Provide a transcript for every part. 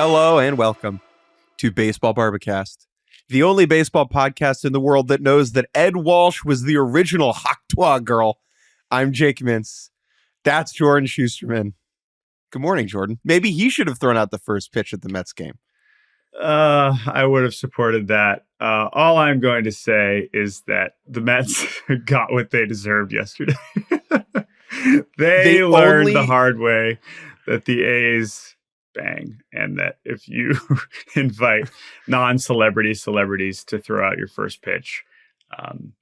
Hello and welcome to Baseball Barbacast, the only baseball podcast in the world that knows that Ed Walsh was the original Hawktaw girl. I'm Jake Mintz. That's Jordan Shusterman. Good morning, Jordan. Maybe he should have thrown out the first pitch at the Mets game. I would have supported that. All I'm going to say is that the Mets got what they deserved yesterday. They learned the hard way that the A's bang, and that if you invite celebrities to throw out your first pitch,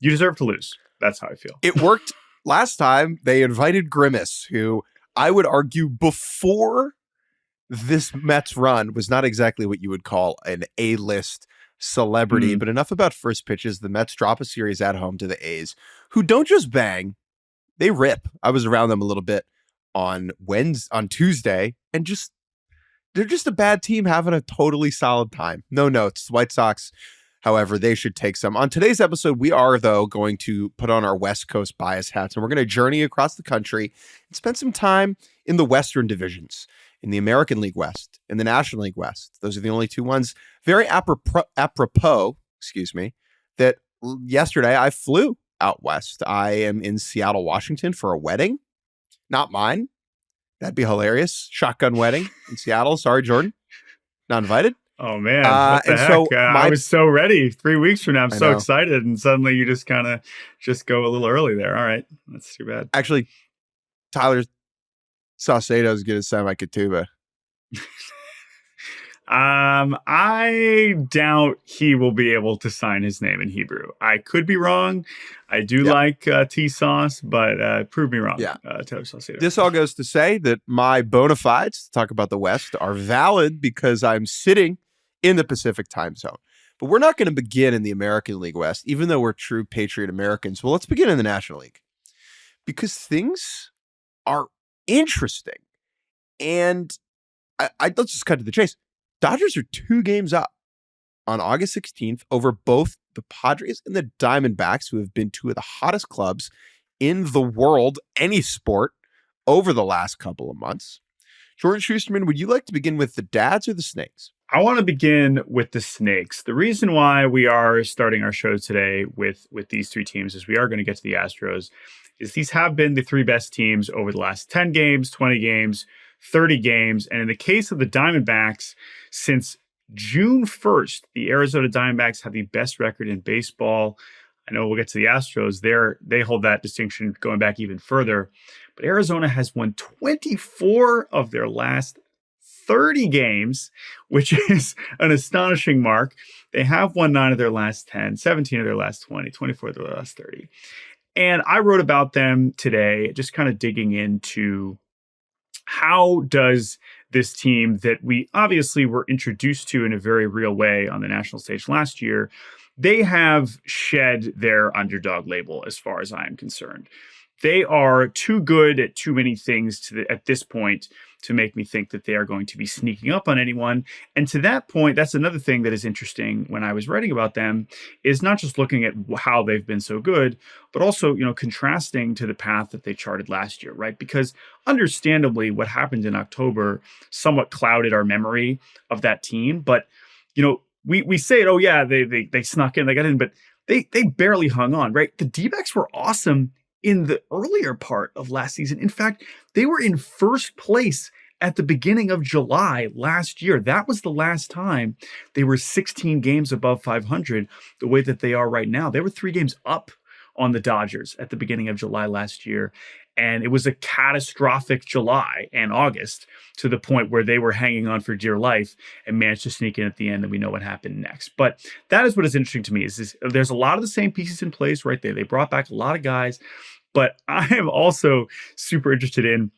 you deserve to lose. That's how I feel. It worked last time. They invited Grimace, who I would argue before this Mets run was not exactly what you would call an A-list celebrity, but enough about first pitches. The Mets drop a series at home to the A's, who don't just bang, they rip. I was around them a little bit on Tuesday, and they're just a bad team having a totally solid time. No notes. White Sox, however, they should take some. On today's episode, we are, though, going to put on our West Coast bias hats, and we're going to journey across the country and spend some time in the Western divisions, in the American League West, in the National League West. Those are the only two ones. Very apropos, that yesterday I flew out west. I am in Seattle, Washington for a wedding. Not mine. That'd be hilarious. Shotgun wedding in Seattle. Sorry, Jordan. Not invited. Oh, man. What the heck? So I was so ready. 3 weeks from now, I'm so know. excited. And suddenly you just kind of go a little early there. All right. That's too bad. Actually, Tyler Saucedo's good as Semi-Katuba. I doubt he will be able to sign his name in Hebrew. I could be wrong. I do like T-Sauce, but prove me wrong. Yeah. Tyler Saucedo. This all goes to say that my bona fides to talk about the West are valid because I'm sitting in the Pacific time zone. But we're not going to begin in the American League West, even though we're true Patriot Americans. Well, let's begin in the National League because things are interesting. And let's just cut to the chase. Dodgers are 2 games up on August 16th over both the Padres and the Diamondbacks, who have been 2 of the hottest clubs in the world, any sport, over the last couple of months. Jordan Shusterman, would you like to begin with the Dads or the Snakes? I want to begin with the Snakes. The reason why we are starting our show today with these 3 teams is we are going to get to the Astros, is these have been the 3 best teams over the last 10 games, 20 games, 30 games. And in the case of the Diamondbacks, since June 1st, the Arizona Diamondbacks have the best record in baseball. I know we'll get to the Astros. They hold that distinction going back even further. But Arizona has won 24 of their last 30 games, which is an astonishing mark. They have won 9 of their last 10, 17 of their last 20, 24 of their last 30. And I wrote about them today, just kind of digging into how does this team that we obviously were introduced to in a very real way on the national stage last year, they have shed their underdog label as far as I am concerned. They are too good at too many things at this point to make me think that they are going to be sneaking up on anyone. And to that point, that's another thing that is interesting when I was writing about them, is not just looking at how they've been so good, but also, contrasting to the path that they charted last year, right? Because understandably, what happened in October somewhat clouded our memory of that team. But, we say it, oh yeah, they snuck in, they got in, but they barely hung on, right? The D-backs were awesome in the earlier part of last season. In fact, they were in first place at the beginning of July last year. That was the last time they were 16 games above 500, the way that they are right now. They were 3 games up on the Dodgers at the beginning of July last year. And it was a catastrophic July and August, to the point where they were hanging on for dear life and managed to sneak in at the end, and we know what happened next. But that is what is interesting to me, is there's a lot of the same pieces in place right there. They brought back a lot of guys, but I am also super interested in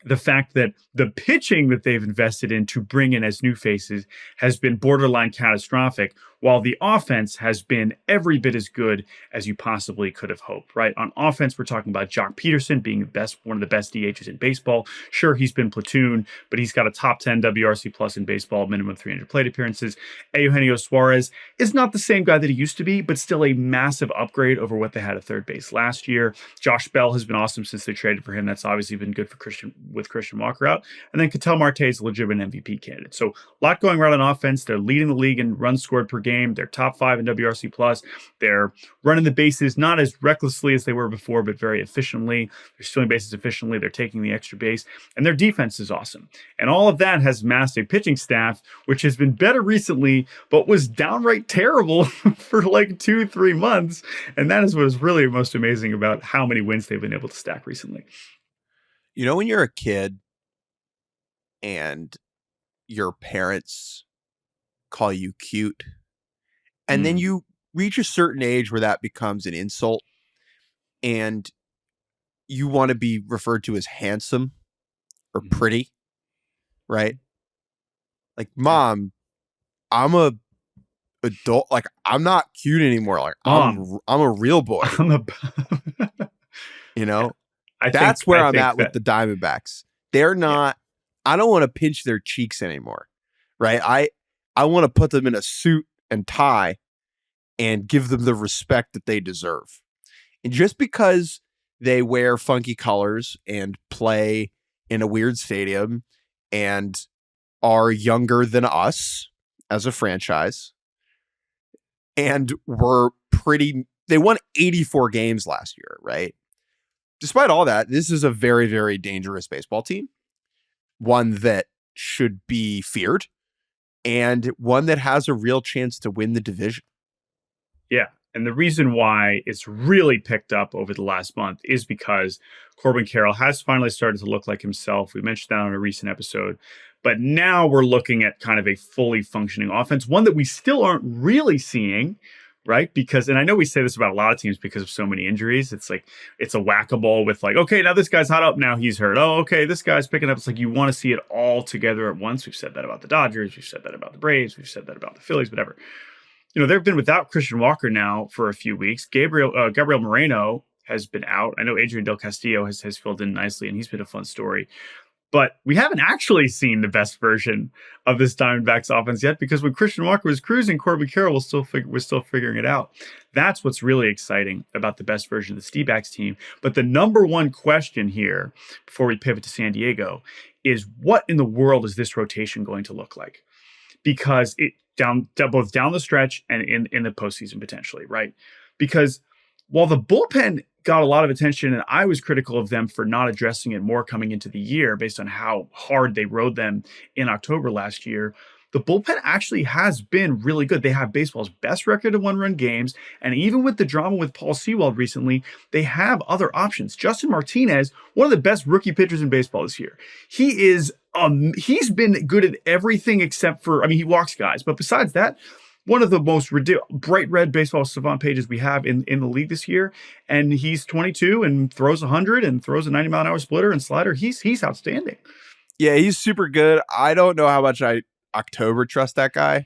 the fact that the pitching that they've invested in to bring in as new faces has been borderline catastrophic, while the offense has been every bit as good as you possibly could have hoped, right? On offense, we're talking about Jock Peterson being one of the best DHs in baseball. Sure, he's been platoon, but he's got a top 10 WRC plus in baseball, minimum 300 plate appearances. Eugenio Suarez is not the same guy that he used to be, but still a massive upgrade over what they had at third base last year. Josh Bell has been awesome since they traded for him. That's obviously been good for Christian Walker out. And then Ketel Marte is a legitimate MVP candidate. So a lot going right on offense. They're leading the league in runs scored per game. They're top 5 in WRC plus. They're running the bases not as recklessly as they were before, but very efficiently. They're stealing bases efficiently. They're taking the extra base, and their defense is awesome. And all of that has masked a pitching staff, which has been better recently, but was downright terrible for like 2-3 months. And that is what is really most amazing about how many wins they've been able to stack recently. You know, when you're a kid and your parents call you cute, and then you reach a certain age where that becomes an insult, and you want to be referred to as handsome or pretty, right? Like, Mom, I'm a adult. Like, I'm not cute anymore. Like, I'm a real boy. You know, that's where I'm at with the Diamondbacks. They're not. I don't want to pinch their cheeks anymore, right? I want to put them in a suit and tie and give them the respect that they deserve. And just because they wear funky colors and play in a weird stadium and are younger than us as a franchise, and they won 84 games last year, right? Despite all that, this is a very, very dangerous baseball team. One that should be feared, and one that has a real chance to win the division. Yeah. And the reason why it's really picked up over the last month is because Corbin Carroll has finally started to look like himself. We mentioned that on a recent episode. But now we're looking at kind of a fully functioning offense, one that we still aren't really seeing, right? Because, and I know we say this about a lot of teams because of so many injuries. It's like, it's a whack-a-mole with like, okay, now this guy's hot up, now he's hurt. Oh, okay, this guy's picking up. It's like you want to see it all together at once. We've said that about the Dodgers. We've said that about the Braves. We've said that about the Phillies, whatever. You know, they've been without Christian Walker now for a few weeks. Gabriel Moreno has been out. I know Adrian Del Castillo has filled in nicely, and he's been a fun story. But we haven't actually seen the best version of this Diamondbacks offense yet, because when Christian Walker was cruising, Corbin Carroll was still figuring it out. That's what's really exciting about the best version of this D-backs team. But the number one question here, before we pivot to San Diego, is what in the world is this rotation going to look like? Because it both down the stretch and in the postseason potentially, right? Because while the bullpen got a lot of attention, and I was critical of them for not addressing it more coming into the year based on how hard they rode them in October last year, the bullpen actually has been really good. They have baseball's best record of one-run games, and even with the drama with Paul Sewald recently, they have other options. Justin Martinez, one of the best rookie pitchers in baseball this year. He's been good at everything except for, he walks guys, but besides that, one of the most bright red baseball savant pages we have in the league this year. And he's 22 and throws 100 and throws a 90-mile-an-hour splitter and slider. He's outstanding. Yeah, he's super good. I don't know how much I October trust that guy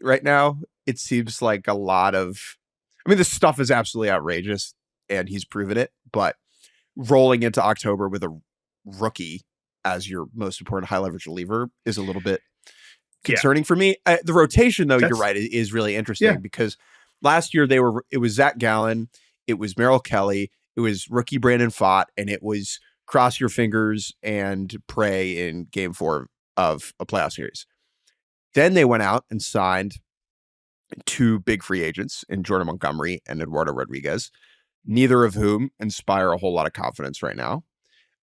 right now. It seems like a lot of, this stuff is absolutely outrageous and he's proven it, but rolling into October with a rookie as your most important high leverage reliever is a little bit concerning for me. The rotation, though, you're right, is really interesting because last year it was Zach Gallen, it was Merrill Kelly, it was rookie Brandon Pfaadt, and it was cross your fingers and pray in game 4 of a playoff series. Then they went out and signed 2 big free agents in Jordan Montgomery and Eduardo Rodriguez, neither of whom inspire a whole lot of confidence right now.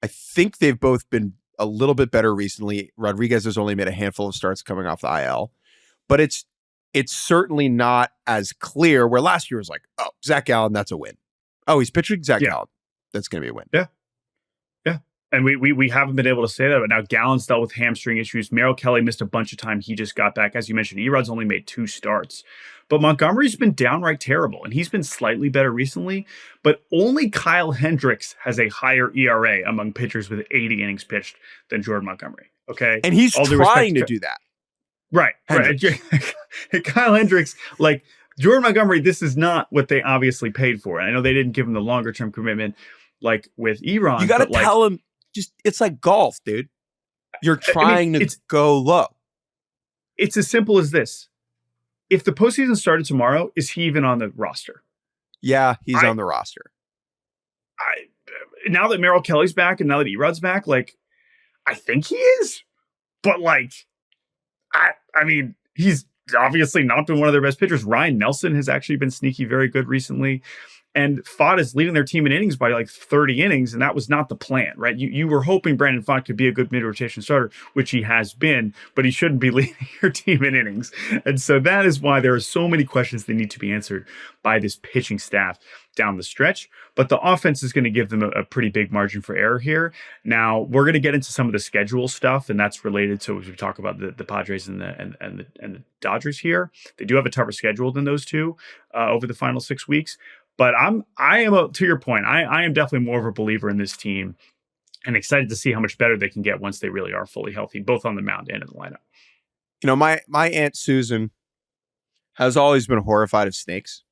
I think they've both been a little bit better recently. Rodriguez has only made a handful of starts coming off the IL, but it's certainly not as clear, where last year was like, oh, Zach Gallen, that's a win. Oh, he's pitching Zach Gallen. That's going to be a win. Yeah. And we haven't been able to say that, but now Gallen's dealt with hamstring issues. Merrill Kelly missed a bunch of time. He just got back. As you mentioned, Erod's only made 2 starts. But Montgomery's been downright terrible, and he's been slightly better recently. But only Kyle Hendricks has a higher ERA among pitchers with 80 innings pitched than Jordan Montgomery. Okay? And he's trying to do that. Right. Hendricks. Right. Kyle Hendricks, like Jordan Montgomery, this is not what they obviously paid for. And I know they didn't give him the longer term commitment like with You Eron, got to but like, tell him, just it's like golf, dude. You're trying to go low. It's as simple as this. If the postseason started tomorrow, is he even on the roster? Yeah, he's on the roster. Now that Merrill Kelly's back and now that Erod's back, like, I think he is. But like, I mean, he's obviously not been one of their best pitchers. Ryan Nelson has actually been sneaky very good recently. And Fott is leading their team in innings by like 30 innings, and that was not the plan, right? You were hoping Brandon Fott could be a good mid-rotation starter, which he has been, but he shouldn't be leading your team in innings. And so that is why there are so many questions that need to be answered by this pitching staff down the stretch. But the offense is going to give them a pretty big margin for error here. Now, we're going to get into some of the schedule stuff, and that's related to, as we talk about the Padres and the Dodgers here. They do have a tougher schedule than those two over the final 6 weeks. But to your point, I am definitely more of a believer in this team and excited to see how much better they can get once they really are fully healthy, both on the mound and in the lineup. You know, my Aunt Susan has always been horrified of snakes.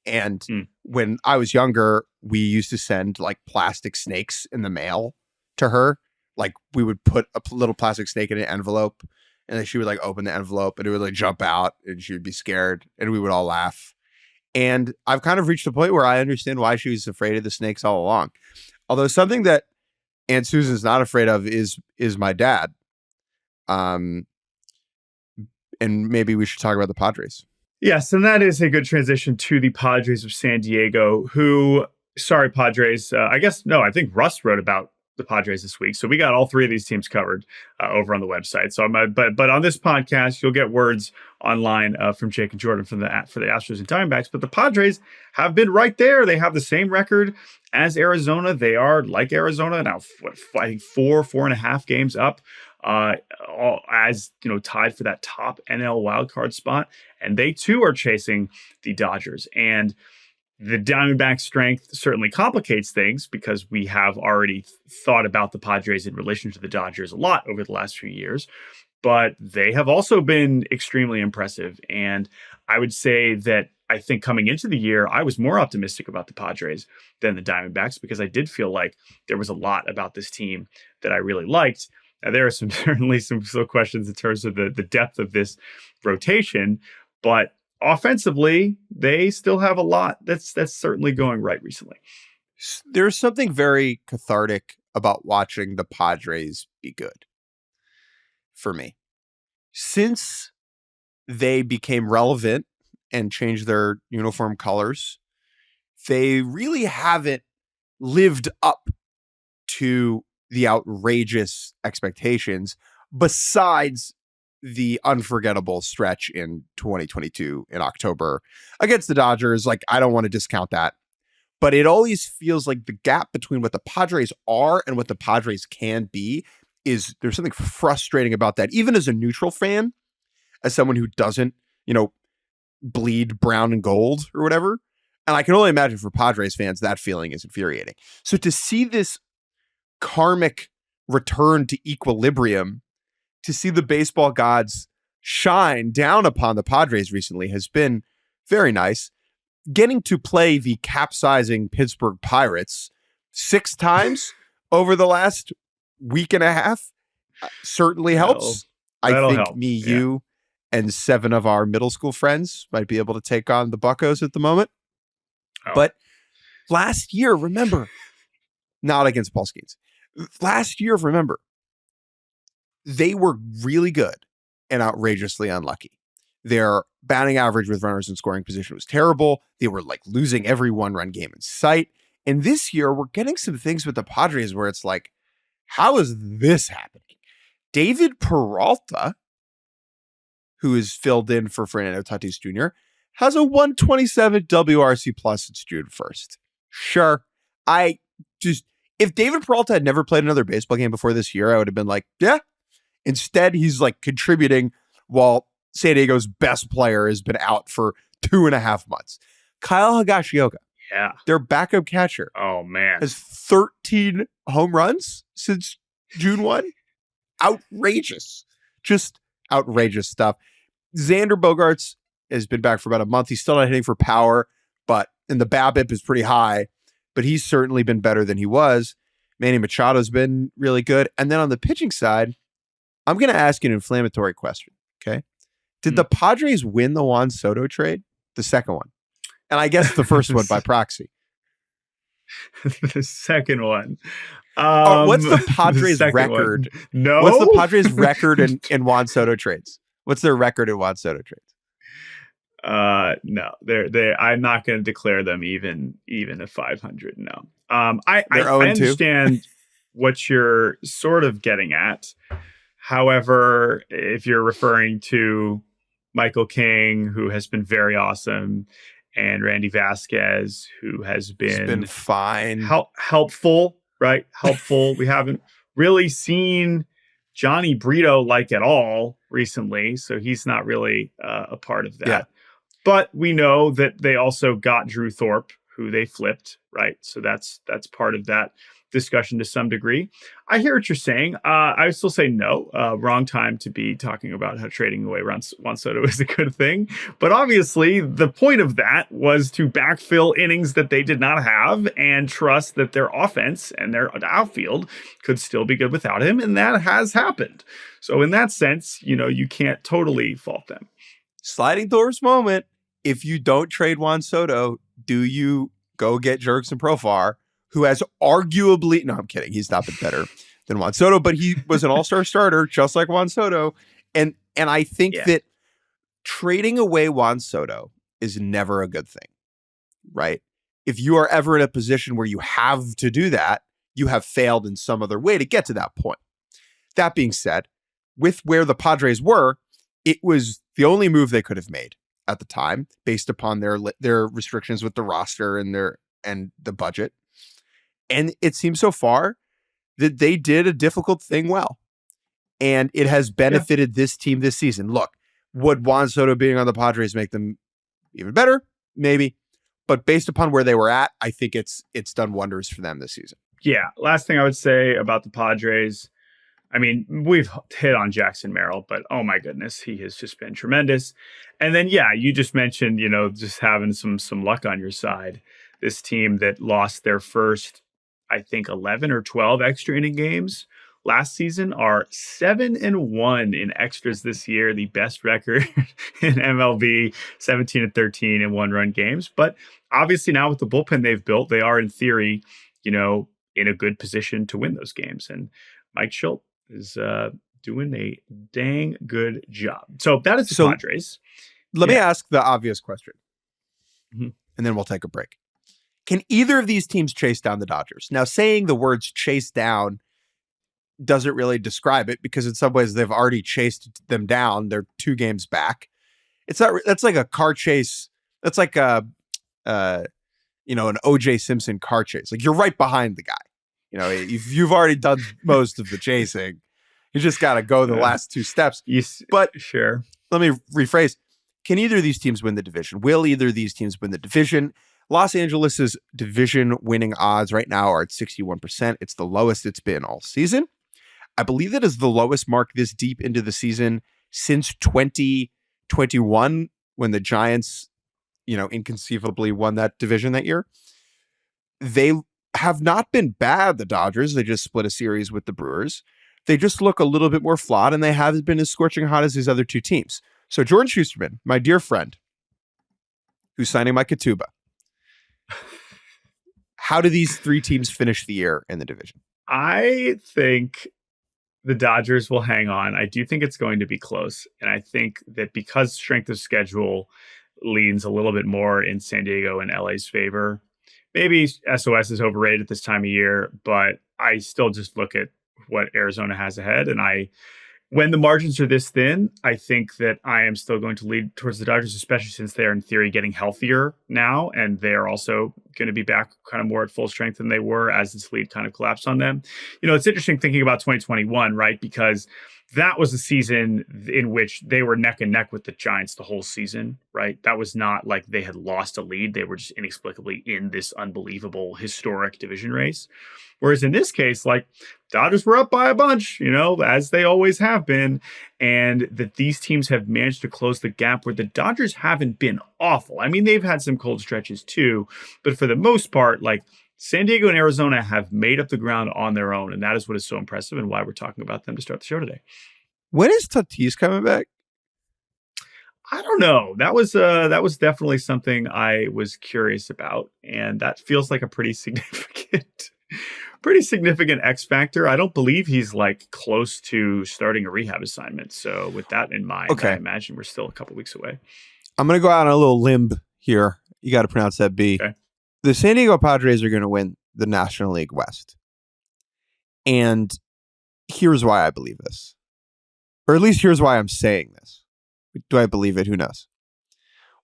And when I was younger, we used to send like plastic snakes in the mail to her. Like we would put a little plastic snake in an envelope and then she would like open the envelope and it would like jump out and she would be scared and we would all laugh. And I've kind of reached a point where I understand why she was afraid of the snakes all along. Although something that Aunt Susan's not afraid of is my dad. And maybe we should talk about the Padres. Yes, and that is a good transition to the Padres of San Diego, who, sorry, Padres, I think Russ wrote about the Padres this week. So we got all three of these teams covered over on the website. So but on this podcast, you'll get words online from Jake and Jordan for the Astros and Diamondbacks. But the Padres have been right there. They have the same record as Arizona. They are like Arizona now, fighting 4.5 games up, all as tied for that top NL wildcard spot. And they too are chasing the Dodgers. And the Diamondbacks' strength certainly complicates things because we have already thought about the Padres in relation to the Dodgers a lot over the last few years, but they have also been extremely impressive. And I would say that I think coming into the year, I was more optimistic about the Padres than the Diamondbacks because I did feel like there was a lot about this team that I really liked. Now, there are certainly some questions in terms of the depth of this rotation, but offensively, they still have a lot that's certainly going right recently. There's something very cathartic about watching the Padres be good for me. Since they became relevant and changed their uniform colors, they really haven't lived up to the outrageous expectations besides the unforgettable stretch in 2022 in October against the Dodgers. Like, I don't want to discount that, but it always feels like the gap between what the Padres are and what the Padres can be there's something frustrating about that. Even as a neutral fan, as someone who doesn't, bleed brown and gold or whatever. And I can only imagine for Padres fans, that feeling is infuriating. So to see this karmic return to equilibrium, to see the baseball gods shine down upon the Padres recently has been very nice. Getting to play the capsizing Pittsburgh Pirates 6 times over the last week and a half certainly helps. I think help. You, and 7 of our middle school friends might be able to take on the Buccos at the moment. Oh. But last year, remember, not against Paul Skeens. Last year, remember, they were really good and outrageously unlucky. Their batting average with runners in scoring position was terrible. They were like losing every 1-run game in sight. And this year, we're getting some things with the Padres where it's like, how is this happening? David Peralta, who is filled in for Fernando Tatis Jr., has a 127 WRC plus since June 1st. Sure. If David Peralta had never played another baseball game before this year, I would have been like, yeah. Instead, he's like contributing while San Diego's best player has been out for 2.5 months. Kyle Higashioka, their backup catcher, has 13 home runs since June 1. Outrageous. Just outrageous stuff. Xander Bogaerts has been back for about a month. He's still not hitting for power, and the BABIP is pretty high, but he's certainly been better than he was. Manny Machado's been really good. And then on the pitching side, I'm going to ask an inflammatory question. Okay. Did the Padres win the Juan Soto trade? The second one. And I guess the first one by proxy. The second one. What's the Padres record? No. What's the Padres record in Juan Soto trades? What's their record in Juan Soto trades? No, I'm not going to declare them even at 500. No. I understand what you're sort of getting at. However, if you're referring to Michael King, who has been very awesome, and Randy Vasquez, who has been fine, helpful, right? Helpful. We haven't really seen Johnny Brito at all recently, so he's not really a part of that. Yeah. But we know that they also got Drew Thorpe, who they flipped, right? So that's part of that discussion to some degree. I hear what you're saying. I would still say no. Wrong time to be talking about how trading away Juan Soto is a good thing. But obviously, the point of that was to backfill innings that they did not have and trust that their offense and their outfield could still be good without him. And that has happened. So in that sense, you can't totally fault them. Sliding doors moment. If you don't trade Juan Soto, do you go get Jurickson Profar, who has arguably, no, I'm kidding. He's not been better than Juan Soto, but he was an all-star starter, just like Juan Soto. And I think that trading away Juan Soto is never a good thing, right? If you are ever in a position where you have to do that, you have failed in some other way to get to that point. That being said, with where the Padres were, it was the only move they could have made at the time, based upon their restrictions with the roster and the budget. And it seems so far that they did a difficult thing well. And it has benefited this team this season. Look, would Juan Soto being on the Padres make them even better? Maybe. But based upon where they were at, I think it's done wonders for them this season. Yeah. Last thing I would say about the Padres, I mean, we've hit on Jackson Merrill, but oh my goodness, he has just been tremendous. And then, you just mentioned, just having some luck on your side. This team that lost their first, I think, 11 or 12 extra inning games last season are 7-1 in extras this year, the best record in MLB, 17-13 in one-run games. But obviously now with the bullpen they've built, they are in theory, in a good position to win those games. And Mike Schultz is doing a dang good job. So that is the Padres. Let me ask the obvious question, and then we'll take a break. Can either of these teams chase down the Dodgers? Now, saying the words chase down doesn't really describe it, because in some ways they've already chased them down. They're 2 games back. That's like a car chase. That's like an O.J. Simpson car chase. Like, you're right behind the guy. You've already done most of the chasing. You just got to go the last 2 steps. But sure. Let me rephrase. Can either of these teams win the division? Will either of these teams win the division? Los Angeles's division winning odds right now are at 61%. It's the lowest it's been all season. I believe that is the lowest mark this deep into the season since 2021, when the Giants, inconceivably won that division that year. They have not been bad, the Dodgers. They just split a series with the Brewers. They just look a little bit more flawed, and they haven't been as scorching hot as these other 2 teams. So Jordan Shusterman, my dear friend, who's signing my Katuba, how do these 3 teams finish the year in the division? I think the Dodgers will hang on. I do think it's going to be close. And I think that because strength of schedule leans a little bit more in San Diego and LA's favor, maybe SOS is overrated at this time of year, but I still just look at what Arizona has ahead. And when the margins are this thin, I think that I am still going to lead towards the Dodgers, especially since they're in theory getting healthier now. And they're also going to be back kind of more at full strength than they were as this lead kind of collapsed on them. It's interesting thinking about 2021, right? Because that was a season in which they were neck and neck with the Giants the whole season, right? That was not like they had lost a lead. They were just inexplicably in this unbelievable historic division race. Whereas in this case, like Dodgers were up by a bunch, as they always have been. And that these teams have managed to close the gap where the Dodgers haven't been awful. I mean, they've had some cold stretches too, but for the most part, like San Diego and Arizona have made up the ground on their own. And that is what is so impressive and why we're talking about them to start the show today. When is Tatis coming back? I don't know. That was definitely something I was curious about. And that feels like a pretty significant X factor. I don't believe he's like close to starting a rehab assignment. So with that in mind, okay. I imagine we're still a couple weeks away. I'm going to go out on a little limb here. You got to pronounce that B. Okay. The San Diego Padres are going to win the National League West. And here's why I believe this. Or at least here's why I'm saying this. Do I believe it? Who knows?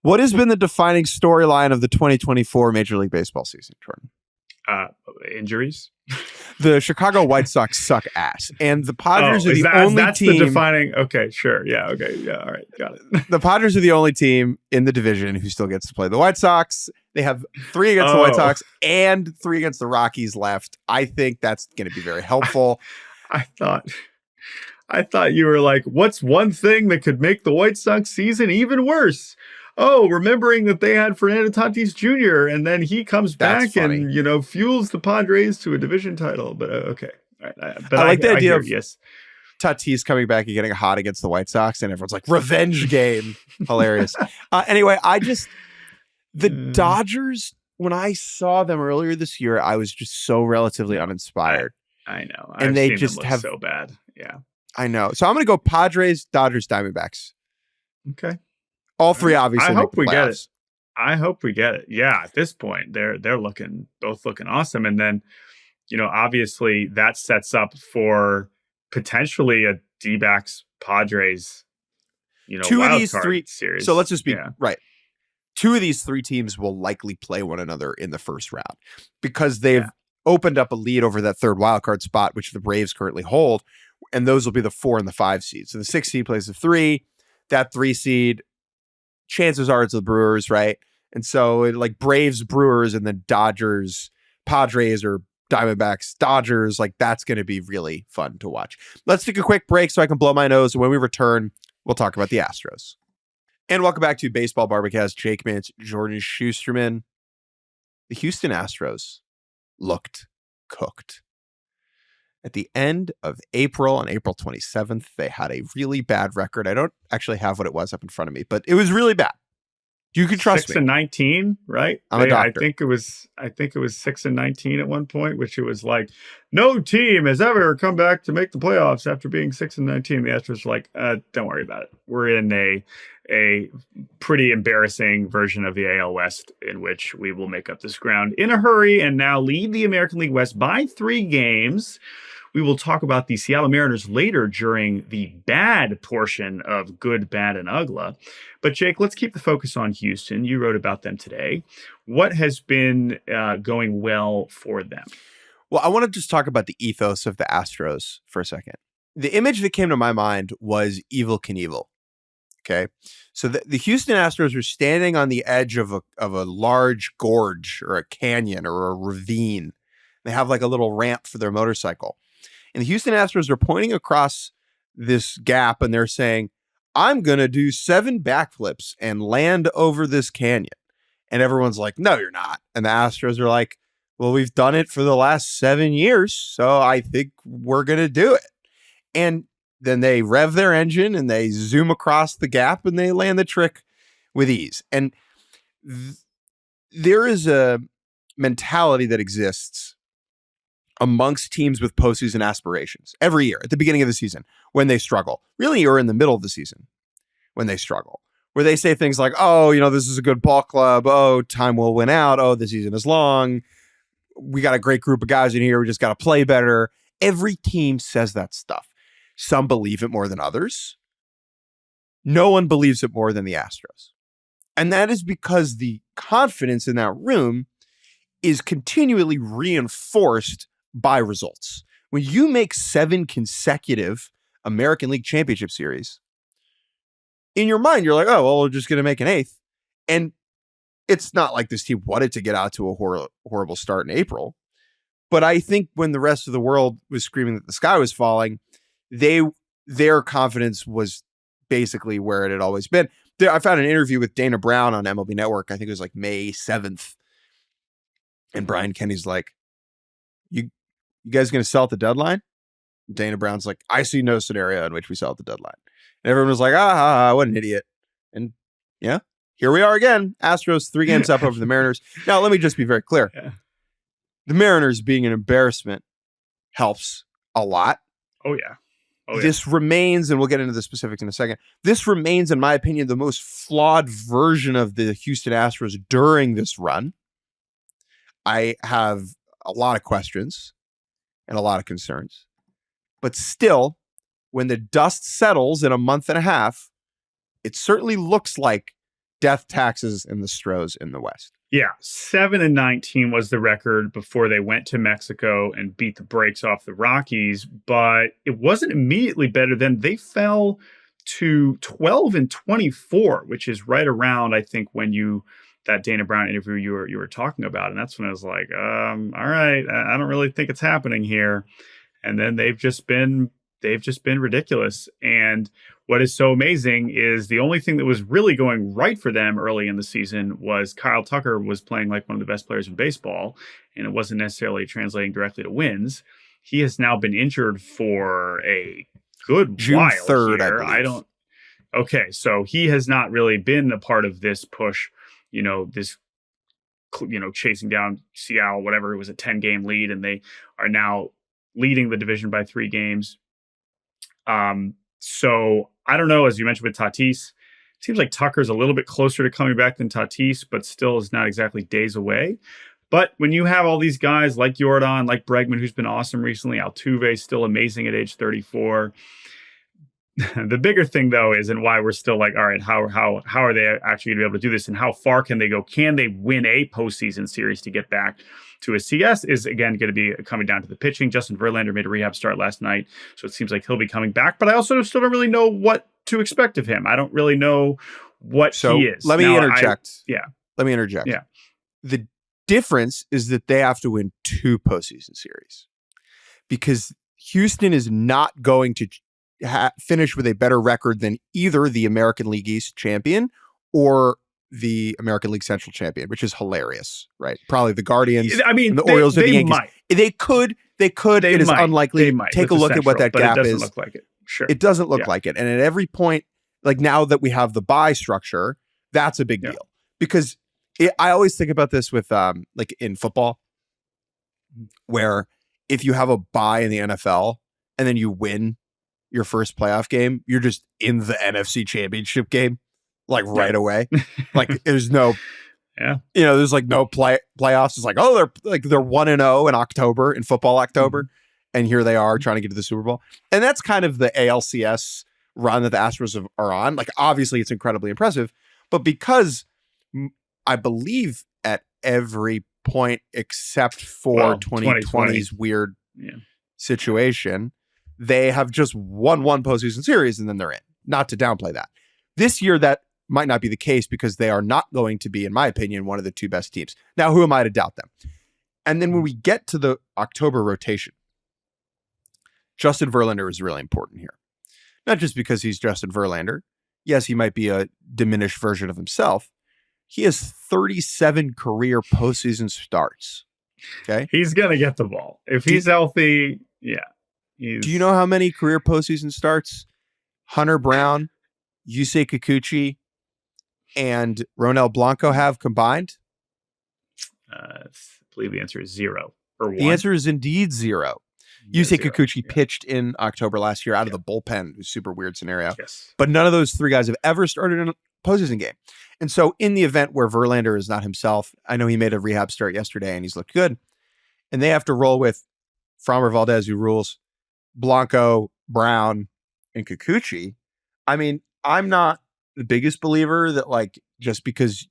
What has been the defining storyline of the 2024 Major League Baseball season, Jordan? Injuries. The Chicago White Sox suck ass, and the Padres are the only team. The defining. Okay, sure, yeah, okay, yeah, all right, got it. The Padres are the only team in the division who still gets to play the White Sox. They have 3 against the White Sox and 3 against the Rockies left. I think that's going to be very helpful. I thought you were like, what's one thing that could make the White Sox season even worse? Oh, remembering that they had Fernando Tatis Jr. and then he comes back and, fuels the Padres to a division title. But okay. All right. But I like the idea of yes. Tatis coming back and getting hot against the White Sox and everyone's like, revenge game. Hilarious. Anyway, the Dodgers, when I saw them earlier this year, I was just so relatively uninspired. I know. And they just have so bad. Yeah. I know. So I'm going to go Padres, Dodgers, Diamondbacks. Okay. All 3 obviously. I hope we get it. playoffs. I hope we get it. Yeah, at this point, they're both looking awesome. And then, obviously that sets up for potentially a D-backs Padres, 2 of these 3 series. So let's just be right. 2 of these 3 teams will likely play one another in the first round because they've opened up a lead over that 3rd wildcard spot, which the Braves currently hold. And those will be the 4 and the 5 seed. So the 6 seed plays the 3, that 3 seed, chances are it's the Brewers, right? And so like Braves, Brewers, and then Dodgers, Padres, or Diamondbacks, Dodgers, like that's going to be really fun to watch. Let's take a quick break so I can blow my nose. And when we return, we'll talk about the Astros. And welcome back to Baseball Barbacast. Jake Mintz, Jordan Shusterman. The Houston Astros looked cooked. At the end of April, on April 27th, they had a really bad record. I don't actually have what it was up in front of me, but it was really bad. You can trust 6-19, right? I'm a doctor. I think it was 6-19 at one point, which it was like no team has ever come back to make the playoffs after being 6-19. The Astros were like, don't worry about it. We're in a pretty embarrassing version of the AL West in which we will make up this ground in a hurry and now lead the American League West by 3 games. We will talk about the Seattle Mariners later during the bad portion of Good, Bad, and Uggla. But Jake, let's keep the focus on Houston. You wrote about them today. What has been going well for them? Well, I want to just talk about the ethos of the Astros for a second. The image that came to my mind was Evel Knievel. Okay. So the Houston Astros are standing on the edge of a large gorge or a canyon or a ravine. They have like a little ramp for their motorcycle. And the Houston Astros are pointing across this gap and they're saying, I'm going to do 7 backflips and land over this canyon. And everyone's like, no, you're not. And the Astros are like, well, we've done it for the last 7 years, so I think we're going to do it. And then they rev their engine and they zoom across the gap and they land the trick with ease. And there is a mentality that exists amongst teams with postseason aspirations every year at the beginning of the season when they struggle, really, or in the middle of the season when they struggle, where they say things like, oh, this is a good ball club. Oh, time will win out. Oh, the season is long. We got a great group of guys in here. We just got to play better. Every team says that stuff. Some believe it more than others. No one believes it more than the Astros. And that is because the confidence in that room is continually reinforced by results. When you make 7 consecutive American League Championship Series, in your mind, you're like, oh, well, we're just going to make an 8th. And it's not like this team wanted to get out to a horrible start in April. But I think when the rest of the world was screaming that the sky was falling, their confidence was basically where it had always been. I found an interview with Dana Brown on MLB Network. I think it was like May 7th. And Brian Kenny's like, you guys going to sell at the deadline? Dana Brown's like, I see no scenario in which we sell at the deadline. And everyone was like, what an idiot. And yeah, here we are again. Astros 3 games up over the Mariners. Now, let me just be very clear. Yeah. The Mariners being an embarrassment helps a lot. Oh, yeah. This remains, and we'll get into the specifics in a second, this remains, in my opinion, the most flawed version of the Houston Astros during this run. I have a lot of questions and a lot of concerns. But still, when the dust settles in a month and a half, it certainly looks like death taxes in the Stros in the West. Yeah, 7-19 was the record before they went to Mexico and beat the brakes off the Rockies, but it wasn't immediately better. Then they fell to 12-24, which is right around, I think, when that Dana Brown interview you were talking about, and that's when I was like, all right, I don't really think it's happening here. And then they've just been ridiculous. And what is so amazing is the only thing that was really going right for them early in the season was Kyle Tucker was playing like one of the best players in baseball, and it wasn't necessarily translating directly to wins. He has now been injured for a good June while 3rd, here. I believe. Okay, so he has not really been a part of this push, chasing down Seattle, whatever. It was a 10-game lead, and they are now leading the division by 3 games. So I don't know, as you mentioned with Tatis, it seems like Tucker's a little bit closer to coming back than Tatis, but still is not exactly days away. But when you have all these guys like Jordan, like Bregman, who's been awesome recently, Altuve still amazing at age 34. The bigger thing, though, is and why we're still like, all right, how are they actually going to be able to do this, and how far can they go? Can they win a postseason series to get back to a CS? Is again going to be coming down to the pitching. Justin Verlander made a rehab start last night, so it seems like he'll be coming back. But I also still don't really know what to expect of him. I don't really know what he is. Let me interject. Let me interject. Yeah. The difference is that they have to win 2 postseason series because Houston is not going to finish with a better record than either the American League East champion or the American League Central champion, which is hilarious, right? Probably the Guardians. I mean, and the Orioles and the Yankees. Might. They could. It is unlikely. Take a look at what that gap is. It doesn't look like it. Sure. It doesn't look like it. And at every point, like now that we have the bye structure, that's a big deal because I always think about this with like in football, where if you have a bye in the NFL and then you win your first playoff game, you're just in the NFC Championship game, like right away. Like there's no, there's like no playoffs. It's like, oh, they're 1-0 in October, in football October, and here they are trying to get to the Super Bowl. And that's kind of the ALCS run that the Astros are on. Like obviously, it's incredibly impressive, but because I believe at every point except for 2020's weird situation, they have just won 1 postseason series and then they're in. Not to downplay that. This year, that might not be the case because they are not going to be, in my opinion, one of the 2 best teams. Now, who am I to doubt them? And then when we get to the October rotation, Justin Verlander is really important here. Not just because he's Justin Verlander. Yes, he might be a diminished version of himself. He has 37 career postseason starts. Okay. He's going to get the ball. If he's healthy, do you know how many career postseason starts Hunter Brown, Yusei Kikuchi, and Ronel Blanco have combined? I believe the answer is 0 or 1. The answer is indeed 0. Yusei Kikuchi pitched in October last year out of the bullpen. It was a super weird scenario. Yes. But none of those 3 guys have ever started in a postseason game. And so in the event where Verlander is not himself, I know he made a rehab start yesterday and he's looked good, and they have to roll with Framber Valdez, who rules, Blanco, Brown, and Kikuchi. I mean, I'm not the biggest believer that like just because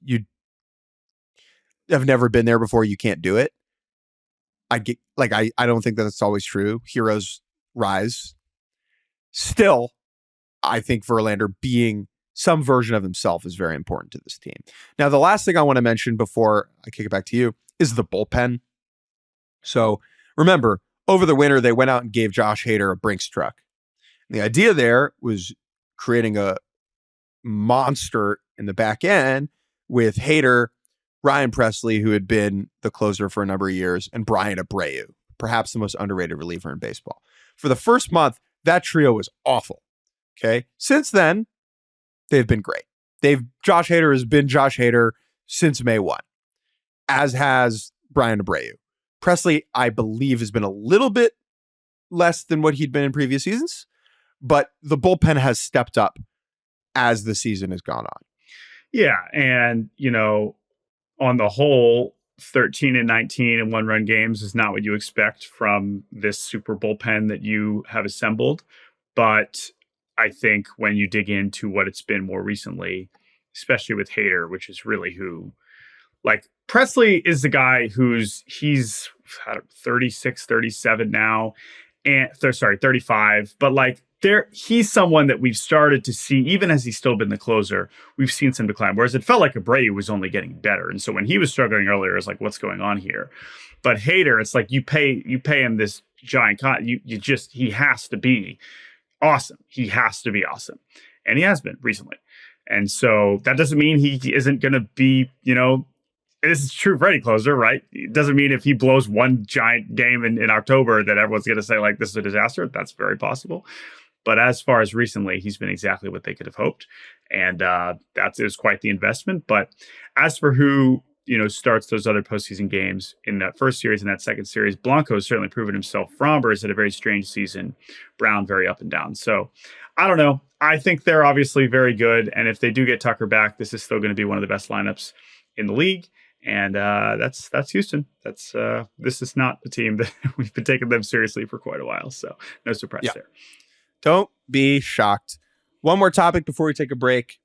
have never been there before, you can't do it. I don't think that that's always true. Heroes rise. Still, I think Verlander being some version of himself is very important to this team. Now, the last thing I want to mention before I kick it back to you is the bullpen. So remember, over the winter, they went out and gave Josh Hader a Brinks truck. And the idea there was creating a monster in the back end with Hader, Ryan Presley, who had been the closer for a number of years, and Brian Abreu, perhaps the most underrated reliever in baseball. For the first month, that trio was awful. Okay. Since then, they've been great. Josh Hader has been Josh Hader since May 1, as has Brian Abreu. Presley, I believe, has been a little bit less than what he'd been in previous seasons, but the bullpen has stepped up as the season has gone on. Yeah. And, on the whole, 13 and 19 and 1-run games is not what you expect from this super bullpen that you have assembled. But I think when you dig into what it's been more recently, especially with Hader, which is really Presley is the guy he's 36, 37 now, and 35. But he's someone that we've started to see, even as he's still been the closer, we've seen some decline. Whereas it felt like Abreu was only getting better. And so when he was struggling earlier, it's like, what's going on here? But Hader, it's like you pay him this giant he has to be awesome. He has to be awesome. And he has been recently. And so that doesn't mean he isn't going to be, this is true for any closer, right? It doesn't mean if he blows one giant game in October that everyone's going to say, this is a disaster. That's very possible. But as far as recently, he's been exactly what they could have hoped. And it was quite the investment. But as for who, starts those other postseason games in that first series and that second series, Blanco has certainly proven himself. Framber has had a very strange season. Brown, very up and down. So I don't know. I think they're obviously very good. And if they do get Tucker back, this is still going to be one of the best lineups in the league. And that's Houston. This is not a team that we've been taking them seriously for quite a while. So no surprise there. Don't be shocked. One more topic before we take a break.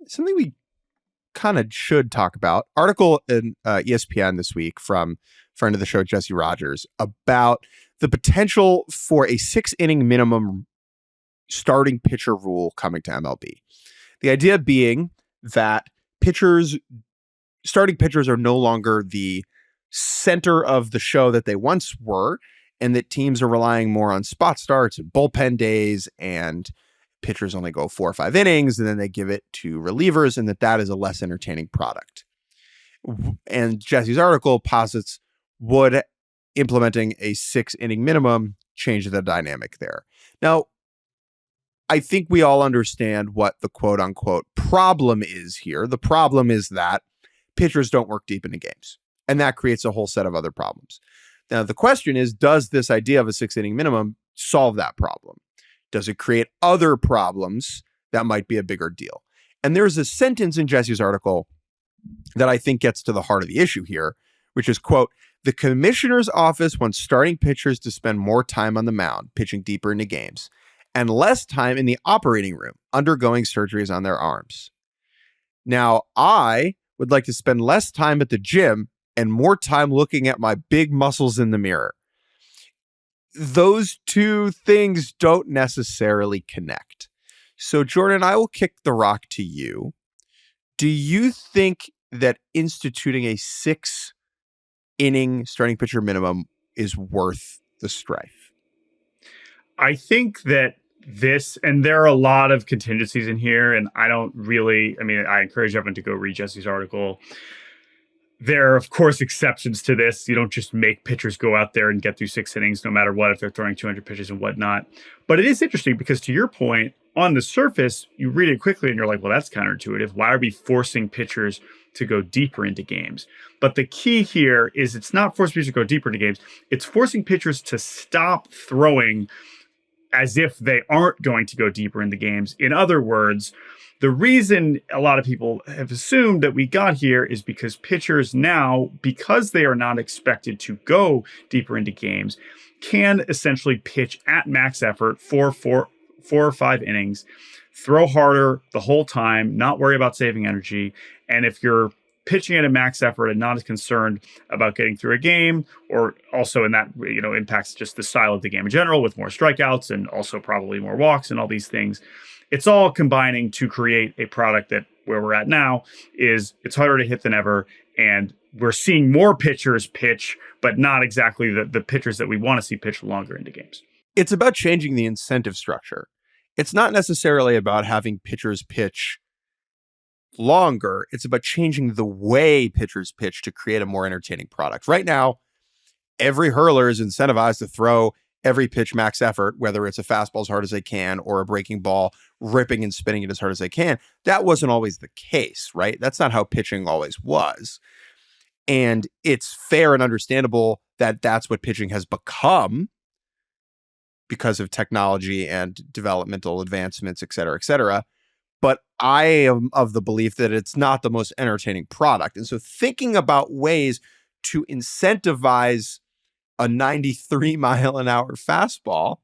Something we kind of should talk about. Article in ESPN this week from friend of the show, Jesse Rogers, about the potential for a 6-inning minimum starting pitcher rule coming to MLB. The idea being that starting pitchers are no longer the center of the show that they once were, and that teams are relying more on spot starts and bullpen days, and pitchers only go 4 or 5 innings, and then they give it to relievers, and that is a less entertaining product. And Jesse's article posits, would implementing a 6-inning minimum change the dynamic there? Now, I think we all understand what the quote-unquote problem is here. The problem is that pitchers don't work deep into games, and that creates a whole set of other problems. Now, the question is, does this idea of a 6-inning minimum solve that problem? Does it create other problems that might be a bigger deal? And there's a sentence in Jesse's article that I think gets to the heart of the issue here, which is, quote, the commissioner's office wants starting pitchers to spend more time on the mound, pitching deeper into games, and less time in the operating room, undergoing surgeries on their arms. Now, I would like to spend less time at the gym and more time looking at my big muscles in the mirror. Those two things don't necessarily connect. So, Jordan, I will kick the rock to you. Do you think that instituting a 6-inning starting pitcher minimum is worth the strife? I think that and there are a lot of contingencies in here, and I encourage everyone to go read Jesse's article. There are, of course, exceptions to this. You don't just make pitchers go out there and get through 6 innings, no matter what, if they're throwing 200 pitches and whatnot. But it is interesting because, to your point, on the surface, you read it quickly and you're like, well, that's counterintuitive. Why are we forcing pitchers to go deeper into games? But the key here is it's not forcing pitchers to go deeper into games. It's forcing pitchers to stop throwing as if they aren't going to go deeper into games. In other words, the reason a lot of people have assumed that we got here is because pitchers now, because they are not expected to go deeper into games, can essentially pitch at max effort for 4 or 5 innings, throw harder the whole time, not worry about saving energy. And if you're pitching at a max effort and not as concerned about getting through a game, or also in that, impacts just the style of the game in general with more strikeouts and also probably more walks and all these things. It's all combining to create a product that where we're at now is it's harder to hit than ever. And we're seeing more pitchers pitch, but not exactly the pitchers that we want to see pitch longer into games. It's about changing the incentive structure. It's not necessarily about having pitchers pitch longer. It's about changing the way pitchers pitch to create a more entertaining product. Right now, every hurler is incentivized to throw every pitch max effort, whether it's a fastball as hard as they can or a breaking ball, ripping and spinning it as hard as they can. That wasn't always the case, right? That's not how pitching always was. And it's fair and understandable that that's what pitching has become because of technology and developmental advancements, et cetera, et cetera. But I am of the belief that it's not the most entertaining product. And so thinking about ways to incentivize a 93 mile an hour fastball,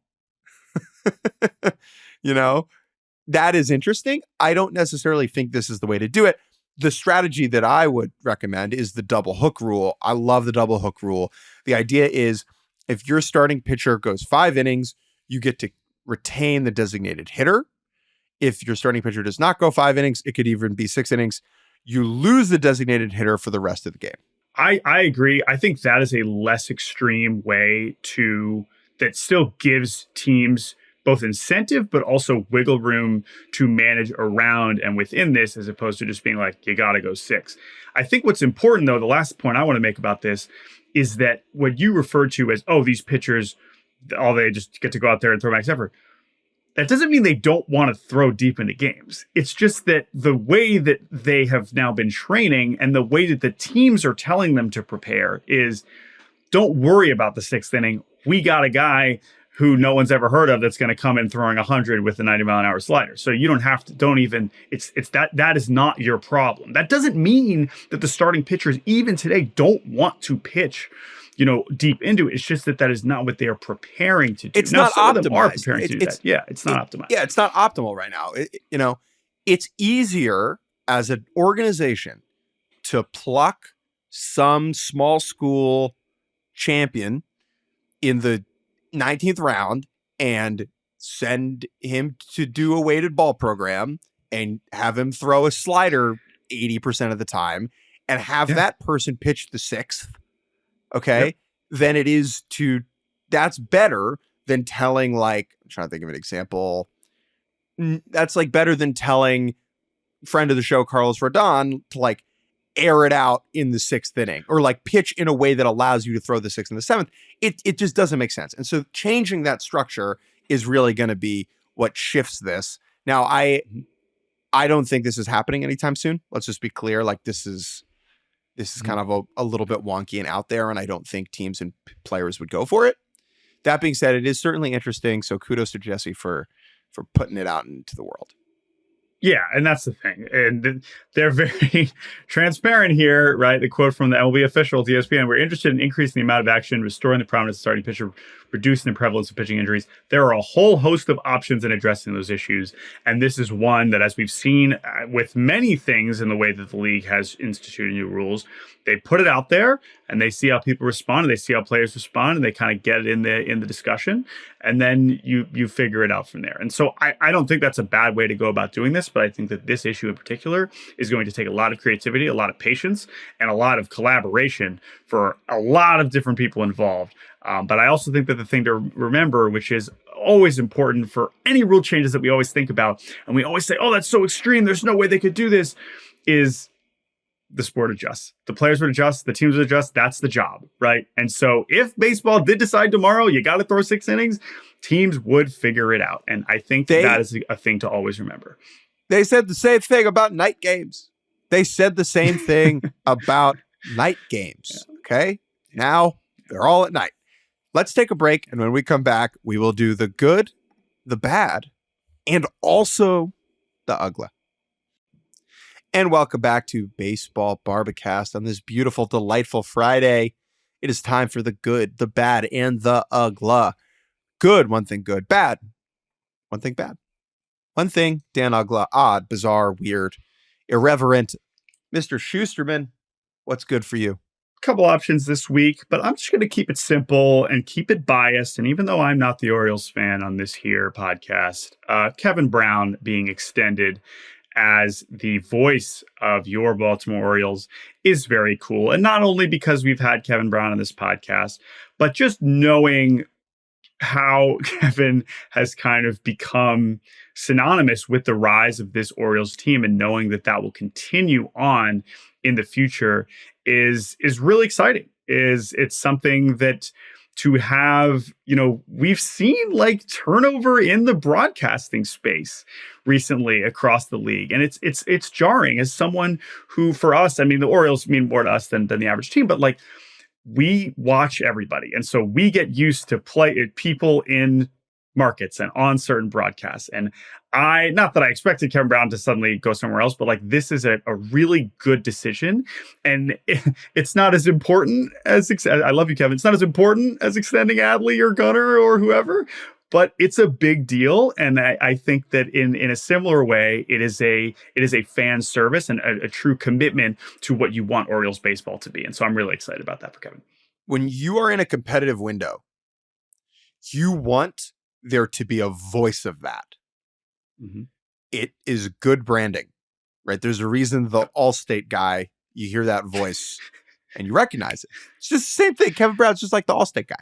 that is interesting. I don't necessarily think this is the way to do it. The strategy that I would recommend is the double hook rule. I love the double hook rule. The idea is if your starting pitcher goes 5 innings, you get to retain the designated hitter. If your starting pitcher does not go 5 innings, it could even be 6 innings. You lose the designated hitter for the rest of the game. I agree. I think that is a less extreme way that still gives teams both incentive, but also wiggle room to manage around and within this, as opposed to just being like, you got to go 6. I think what's important, though, the last point I want to make about this is that what you referred to as, these pitchers, they just get to go out there and throw max effort. That doesn't mean they don't want to throw deep into games. It's just that the way that they have now been training and the way that the teams are telling them to prepare is, don't worry about the 6th inning. We got a guy who no one's ever heard of that's going to come in throwing 100 with a 90 mile an hour slider. So you that is not your problem. That doesn't mean that the starting pitchers even today don't want to pitch, deep into it. It's just that is not what they are preparing to do. It's not optimized. Some of them are preparing to do that. Yeah, it's not optimized. Yeah, it's not optimal right now. It's easier as an organization to pluck some small school champion in the 19th round and send him to do a weighted ball program and have him throw a slider 80% of the time and have that person pitch the 6th. Okay. Yep. That's better than telling, I'm trying to think of an example. That's better than telling friend of the show, Carlos Rodon, to air it out in the 6th inning or pitch in a way that allows you to throw the 6th and the 7th. It just doesn't make sense. And so changing that structure is really going to be what shifts this. Now, I don't think this is happening anytime soon. Let's just be clear. This is kind of a little bit wonky and out there, and I don't think teams and players would go for it. That being said, it is certainly interesting. So kudos to Jesse for putting it out into the world. Yeah, and that's the thing. And they're very transparent here, right? The quote from the MLB official to ESPN, we're interested in increasing the amount of action, restoring the prominence of starting pitcher, reducing the prevalence of pitching injuries. There are a whole host of options in addressing those issues. And this is one that, as we've seen with many things in the way that the league has instituted new rules, they put it out there and they see how people respond and they see how players respond and they kind of get it in the discussion. And then you figure it out from there. And so I don't think that's a bad way to go about doing this, but I think that this issue in particular is going to take a lot of creativity, a lot of patience, and a lot of collaboration for a lot of different people involved. But I also think that the thing to remember, which is always important for any rule changes that we always think about, and we always say, that's so extreme, there's no way they could do this, is the sport adjusts. The players would adjust, the teams would adjust. That's the job, right? And so if baseball did decide tomorrow, you got to throw 6 innings, teams would figure it out. And I think that is a thing to always remember. They said the same thing about night games. They said the same thing about night games. Okay. Now they're all at night. Let's take a break. And when we come back, we will do the good, the bad, and also the Uggla. And welcome back to Baseball Barbacast on this beautiful, delightful Friday. It is time for the good, the bad, and the Uggla. Good, one thing good. Bad, one thing bad. One thing, Dan Uggla, odd, bizarre, weird, irreverent, Mr. Shusterman, what's good for you? Couple options this week, but I'm just going to keep it simple and keep it biased. And even though I'm not the Orioles fan on this here podcast, Kevin Brown being extended as the voice of your Baltimore Orioles is very cool. And not only because we've had Kevin Brown on this podcast, but just knowing how Kevin has kind of become synonymous with the rise of this Orioles team, and knowing that that will continue on in the future is really exciting. It's something that to have, we've seen like turnover in the broadcasting space recently across the league. And it's jarring as someone who, for us, I mean, the Orioles mean more to us than the average team, but like, we watch everybody. And so we get used to people in markets and on certain broadcasts. And not that I expected Kevin Brown to suddenly go somewhere else, but like, this is a really good decision. And it's not as important as, I love you, Kevin. It's not as important as extending Adley or Gunnar or whoever, but it's a big deal. And I think that in a similar way, it is a fan service and a true commitment to what you want Orioles baseball to be. And so I'm really excited about that for Kevin. When you are in a competitive window, you want there to be a voice of that. Mm-hmm. It is good branding, right? There's a reason the Allstate guy, you hear that voice and you recognize it. It's just the same thing. Kevin Brown's just like the Allstate guy.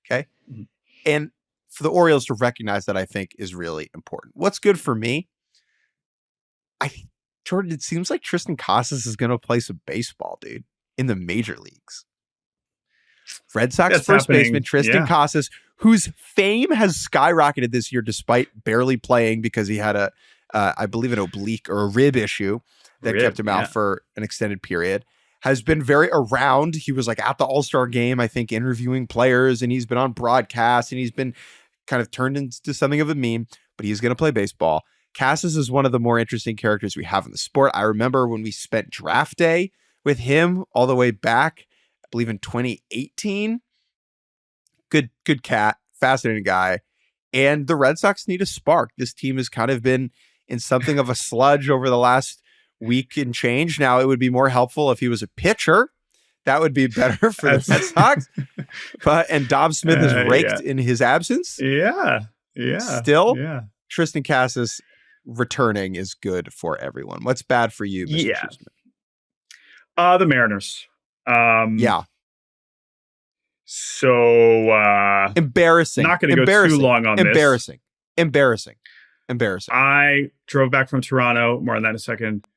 Okay. Mm-hmm. And for the Orioles to recognize that, I think is really important. What's good for me? Jordan, it seems like Tristan Casas is going to play some baseball, dude, in the major leagues. Red Sox first baseman Tristan Casas, whose fame has skyrocketed this year despite barely playing because he had I believe an oblique or a rib issue that kept him out for an extended period, has been very around. He was like at the All-Star game, I think, interviewing players, and he's been on broadcast, and he's been kind of turned into something of a meme, but he's going to play baseball. Casas is one of the more interesting characters we have in the sport. I remember when we spent draft day with him all the way back, I believe in 2018. Good cat, fascinating guy. And the Red Sox need a spark. This team has kind of been in something of a sludge over the last week and change. Now, it would be more helpful if he was a pitcher. That would be better for the Red Sox. And Dom Smith is raked in his absence. Yeah. Still, Tristan Casas returning is good for everyone. What's bad for you, Mr. Schusterman? The Mariners. So embarrassing. Not going to go too long on this. Embarrassing. I drove back from Toronto, more on that in a second,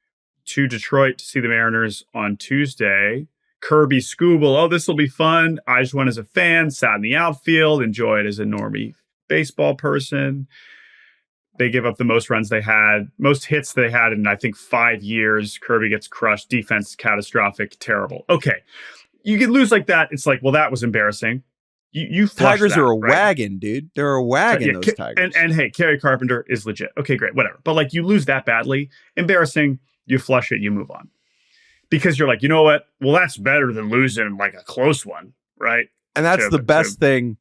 to Detroit to see the Mariners on Tuesday. Kirby Skubal, oh, this will be fun. I just went as a fan, sat in the outfield, enjoyed as a normie baseball person. They give up the most runs they had, most hits they had in, I think, 5 years. Kirby gets crushed. Defense, catastrophic, terrible. Okay. You can lose like that. It's like, well, that was embarrassing. You Tigers that, are a right? wagon, dude. They're a wagon, those Tigers. And hey, Kerry Carpenter is legit. Okay, great, whatever. But like, you lose that badly. Embarrassing. You flush it, you move on. Because you're like, you know what? Well, that's better than losing like a close one, right? And that's the best thing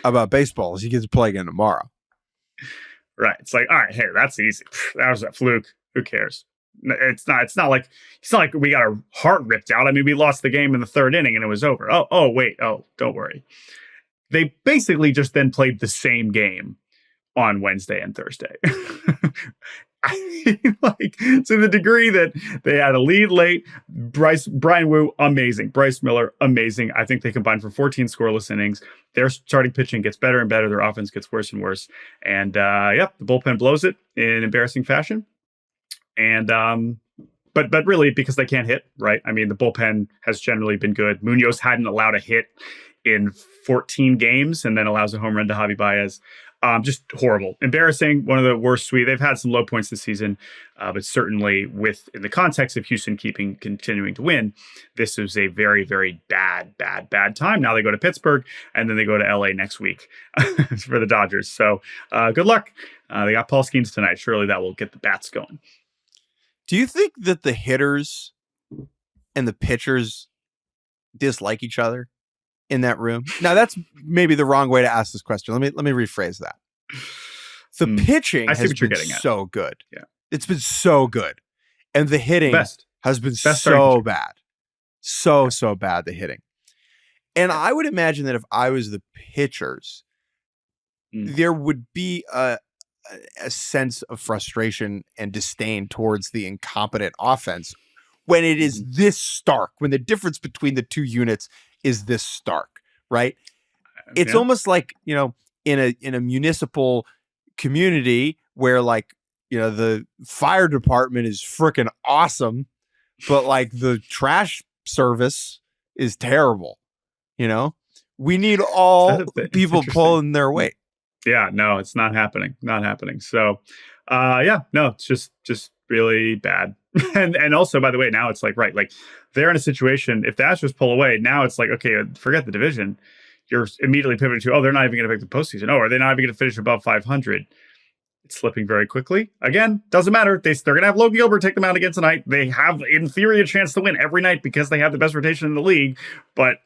about baseball is you get to play again tomorrow. Right. It's like, all right, hey, that's easy. That was a fluke. Who cares? It's not like we got our heart ripped out. I mean, we lost the game in the third inning and it was over. Wait, don't worry. They basically just then played the same game on Wednesday and Thursday. I mean, like, to the degree that they had a lead late. Brian Wu, amazing. Bryce Miller, amazing. I think they combined for 14 scoreless innings. Their starting pitching gets better and better. Their offense gets worse and worse. And the bullpen blows it in embarrassing fashion. And but really because they can't hit, right? I mean, the bullpen has generally been good. Munoz hadn't allowed a hit in 14 games and then allows a home run to Javi Baez. Just horrible, embarrassing. One of the worst. They've had some low points this season, but certainly in the context of Houston continuing to win, this was a very, very bad time. Now they go to Pittsburgh and then they go to LA next week for the Dodgers. So good luck. They got Paul Skeens tonight. Surely that will get the bats going. Do you think that the hitters and the pitchers dislike each other in that room? Now, that's maybe the wrong way to ask this question. Let me rephrase that. The pitching has been so good. Yeah. It's been so good. And the hitting has been Best so bad. So bad, the hitting. And I would imagine that if I was the pitchers, there would be a sense of frustration and disdain towards the incompetent offense when it is this stark, when the difference between the two units is this stark, right? It's almost like, you know, in a municipal community where, like, you know, the fire department is freaking awesome, but like the trash service is terrible. You know, we need all people pulling their weight. Yeah, no, it's not happening. Not happening. So, it's just really bad. and also, by the way, now it's like, right, like they're in a situation, if the Astros pull away, now it's like, okay, forget the division. You're immediately pivoting to, oh, they're not even going to make the postseason. Oh, are they not even going to finish above 500? It's slipping very quickly. Again, doesn't matter. They're going to have Logan Gilbert take them out again tonight. They have, in theory, a chance to win every night because they have the best rotation in the league. But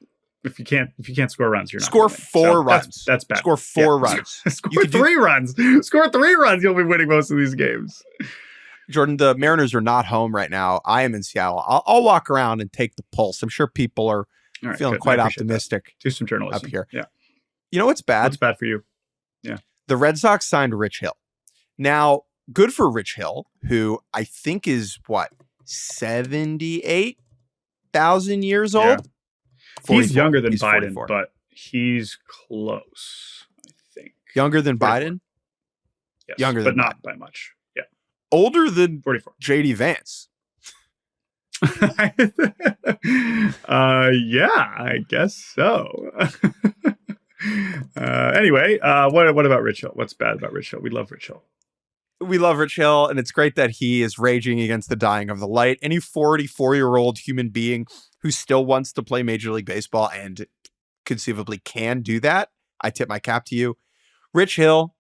if you can't score runs, you're not score four runs. That's bad. Score four runs. Score 3 runs. Score 3 runs. You'll be winning most of these games. Jordan, the Mariners are not home right now. I am in Seattle. I'll walk around and take the pulse. I'm sure people are feeling quite optimistic. Do some journalism up here. Yeah. You know what's bad? What's bad for you? Yeah. The Red Sox signed Rich Hill. Now, good for Rich Hill, who I think is 78,000 years old. Yeah. He's younger than he's Biden, 44. but he's close, I think. Younger than 44. Biden? Yes, younger but than not Biden. By much. Yeah. Older than 44. JD Vance. Yeah, I guess so. Anyway, what about Rich Hill? What's bad about Rich Hill? We love Rich Hill. We love Rich Hill, and it's great that he is raging against the dying of the light. Any 44-year-old human being who still wants to play Major League Baseball and conceivably can do that, I tip my cap to you. Rich Hill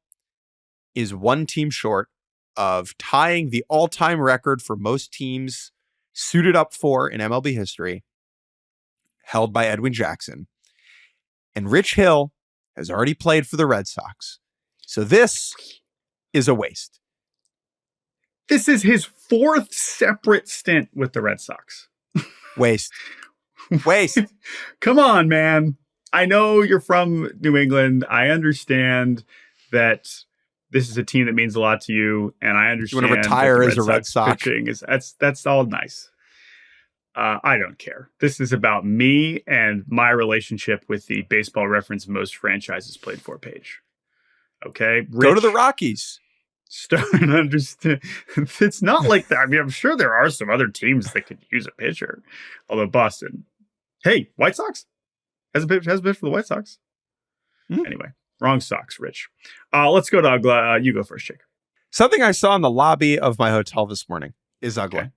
is one team short of tying the all-time record for most teams suited up for in MLB history, held by Edwin Jackson. And Rich Hill has already played for the Red Sox. So this is a waste. This is his 4th separate stint with the Red Sox. Waste. Come on, man. I know you're from New England. I understand that this is a team that means a lot to you, and I understand you want to retire as a Red Sox pitching that's all nice. I don't care. This is about me and my relationship with the Baseball Reference most franchises played for page. Okay, Go to the Rockies. Starting to understand. It's not like that. I mean, I'm sure there are some other teams that could use a pitcher. Although Boston, hey, White Sox has a pitch for the White Sox. Anyway, wrong Sox, Rich. Let's go to Uggla. You go first, Jake. Something I saw in the lobby of my hotel this morning is Uggla. Okay.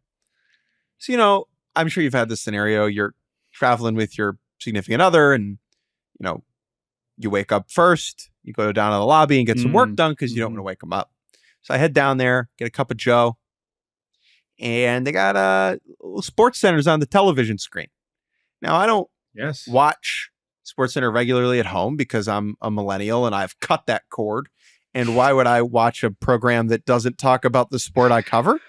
So, you know, I'm sure you've had this scenario. You're traveling with your significant other and, you know, you wake up first, you go down to the lobby and get some work done because you don't want to wake them up. So I head down there, get a cup of Joe, and they got Sports Centers on the television screen. Now, I don't watch Sports Center regularly at home because I'm a millennial and I've cut that cord. And why would I watch a program that doesn't talk about the sport I cover?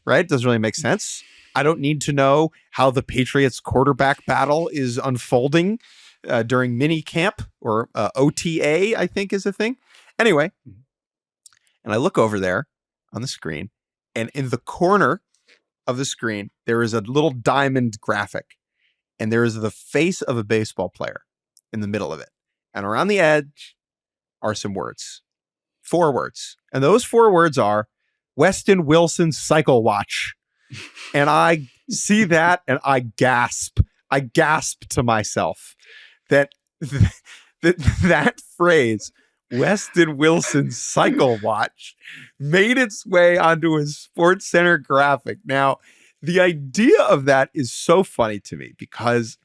Right? Doesn't really make sense. I don't need to know how the Patriots quarterback battle is unfolding during mini camp or OTA, I think is a thing. Anyway, and I look over there on the screen, and in the corner of the screen, there is a little diamond graphic, and there is the face of a baseball player in the middle of it. And around the edge are some words, 4 words. And those 4 words are Weston Wilson Cycle Watch. And I see that and I gasp. I gasp to myself that phrase, Weston Wilson Cycle Watch, made its way onto a Sports Center graphic. Now, the idea of that is so funny to me because,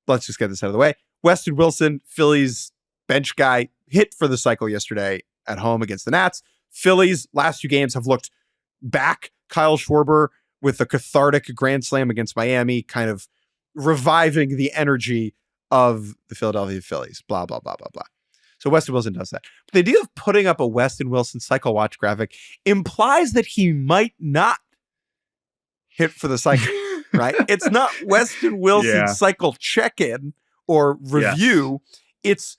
let's just get this out of the way. Weston Wilson, Phillies bench guy, hit for the cycle yesterday at home against the Nats. Phillies last 2 games have looked back. Kyle Schwarber with a cathartic grand slam against Miami, kind of reviving the energy of the Philadelphia Phillies, blah, blah, blah, blah, blah. So Weston Wilson does that. But the idea of putting up a Weston Wilson Cycle Watch graphic implies that he might not hit for the cycle, right? It's not Weston Wilson's cycle check-in or review. It's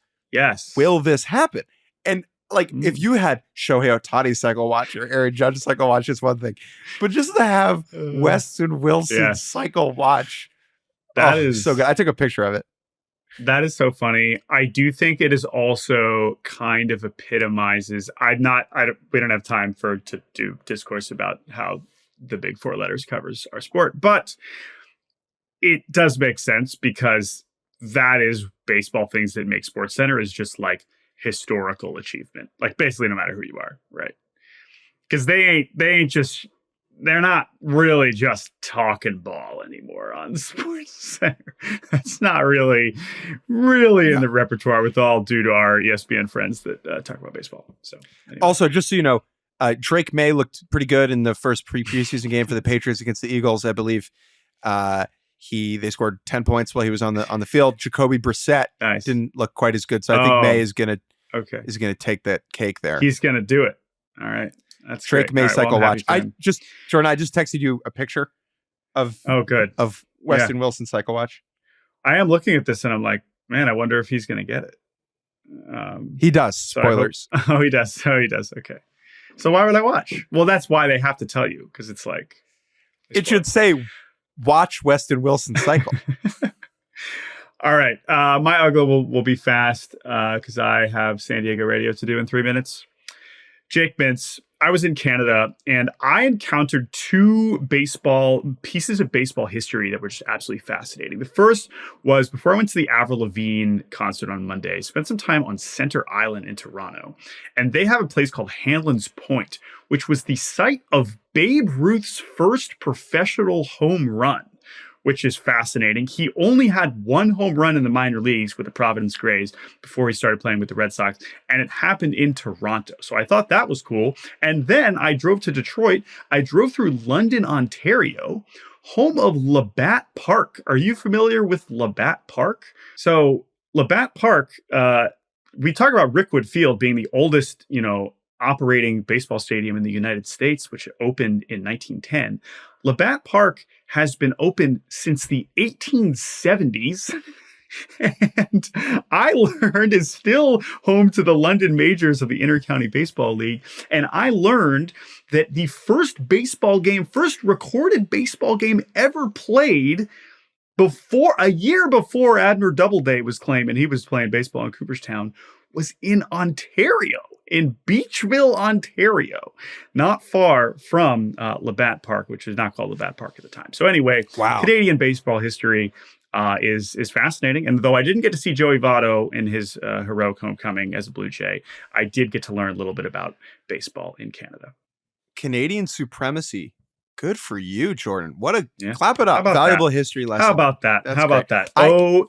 will this happen? And like if you had Shohei Ohtani cycle watch or Aaron Judge cycle watch, it's one thing. But just to have Weston Wilson cycle watch, that is so good. I took a picture of it. That is so funny. I do think it is also kind of epitomizes. We don't have time to do discourse about how the big four letters covers our sport, but it does make sense because that is baseball things that make SportsCenter is just like historical achievement. Like basically no matter who you are, right? Because they're not really just talking ball anymore on SportsCenter. That's not really in the repertoire with all due to our ESPN friends that talk about baseball. So anyway. Also, just so you know, Drake May looked pretty good in the first preseason game for the Patriots against the Eagles. I believe they scored 10 points while he was on the field. Jacoby Brissett didn't look quite as good, so I think May is gonna take that cake there. He's gonna do it. All right. That's Drake May cycle watch. Jordan, I just texted you a picture of Weston Wilson cycle watch. I am looking at this and I'm like, man, I wonder if he's going to get it. He does. Spoilers. He does. Okay. So why would I watch? Well, that's why they have to tell you because it's like it should say watch Weston Wilson cycle. All right. My Uggla will be fast because I have San Diego radio to do in 3 minutes. Jake Mintz, I was in Canada and I encountered two pieces of baseball history that were just absolutely fascinating. The first was before I went to the Avril Lavigne concert on Monday, I spent some time on Center Island in Toronto, and they have a place called Hanlon's Point, which was the site of Babe Ruth's first professional home run, which is fascinating. He only had one home run in the minor leagues with the Providence Grays before he started playing with the Red Sox, and it happened in Toronto. So I thought that was cool. And then I drove to Detroit. I drove through London, Ontario, home of Labatt Park. Are you familiar with Labatt Park? So Labatt Park, we talk about Rickwood Field being the oldest, operating baseball stadium in the United States, which opened in 1910. Labatt Park has been open since the 1870s. And I learned is still home to the London majors of the Intercounty Baseball League. And I learned that the first recorded baseball game ever played a year before Admiral Doubleday was claimed, and he was playing baseball in Cooperstown, was in Ontario, in Beachville, Ontario, not far from Labatt Park, which was not called Labatt Park at the time. So anyway, Canadian baseball history is fascinating. And though I didn't get to see Joey Votto in his heroic homecoming as a Blue Jay, I did get to learn a little bit about baseball in Canada. Canadian supremacy. Good for you, Jordan. Clap it up. Valuable history lesson. How about that?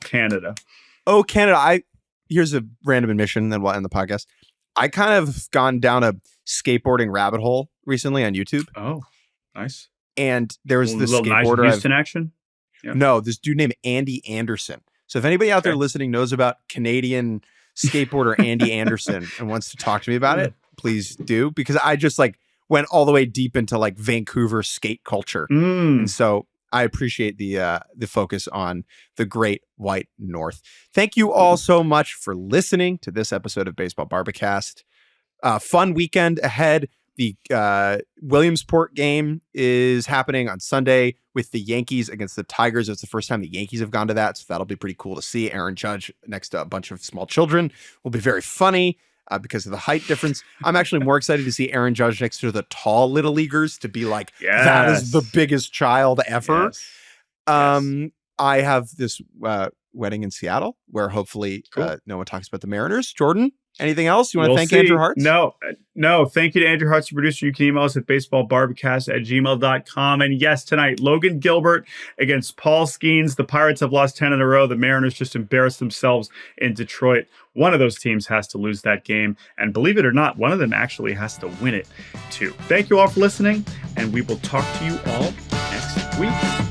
Canada. Oh, Canada. Here's a random admission, then we'll end the podcast. I kind of gone down a skateboarding rabbit hole recently on YouTube. Oh, nice. And there was this skateboarder. Nice Houston action? Yeah. No, this dude named Andy Anderson. So if anybody out there listening knows about Canadian skateboarder Andy Anderson and wants to talk to me about it, please do. Because I just went all the way deep into Vancouver skate culture. And so I appreciate the focus on the Great White North. Thank you all so much for listening to this episode of Baseball Barbacast. Fun weekend ahead. The Williamsport game is happening on Sunday with the Yankees against the Tigers. It's the first time the Yankees have gone to that, so that'll be pretty cool to see. Aaron Judge next to a bunch of small children will be very funny. Because of the height difference. I'm actually more excited to see Aaron Judge next to the tall little leaguers to be like, that is the biggest child ever. I have this wedding in Seattle where hopefully no one talks about the Mariners. Jordan, anything else? You want to thank Andrew Hartz? No. Thank you to Andrew Hartz, the producer. You can email us at baseballbarbacast@gmail.com. And yes, tonight, Logan Gilbert against Paul Skeens. The Pirates have lost 10 in a row. The Mariners just embarrassed themselves in Detroit. One of those teams has to lose that game. And believe it or not, one of them actually has to win it too. Thank you all for listening, and we will talk to you all next week.